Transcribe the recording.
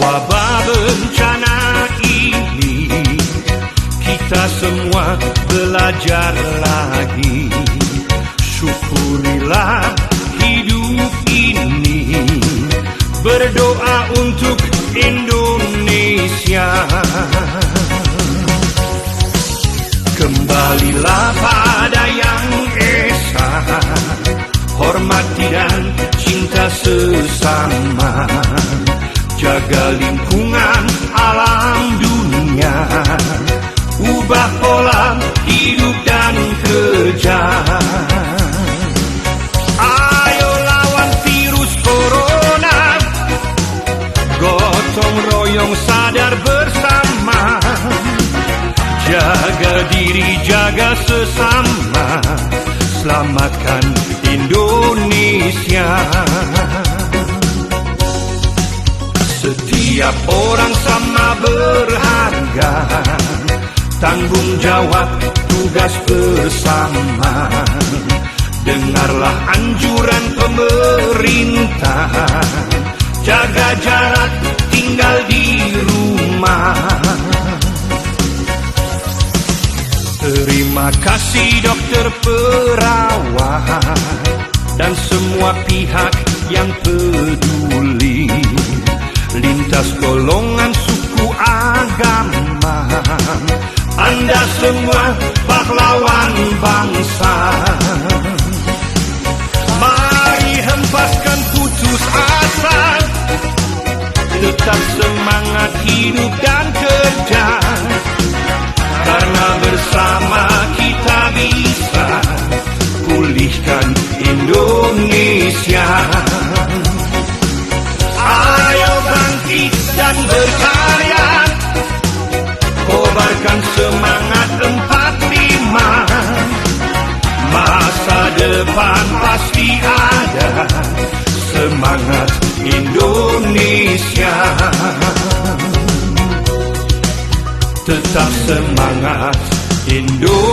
wabah bencana ini, kita semua belajar lagi. Syukurilah hidup ini, berdoa untuk Indonesia. Kembalilah pada yang esa, hormati dan cinta sesama. Jaga lingkungan alam dunia, ubah pola hidup dan kerja. Ayo lawan virus corona, gotong royong sadar bersama. Jaga diri, jaga sesama, selamatkan Indonesia. Setiap orang sama berharga, tanggung jawab tugas bersama. Dengarlah anjuran pemerintah, jaga jarak, tinggal di rumah. Terima kasih dokter, perawat, dan semua pihak yang peduli, lintas golongan, suku, agama. Anda semua pahlawan bangsa. Mari hempaskan putus asa, tetap semangat hidup dan kerja. Karena bersama kita bisa pulihkan Indonesia. Ayo bangkit dan berkarya, kobarkan semangat 45. Masa depan pasti ada, semangat Indonesia. Tetap semangat Indonesia.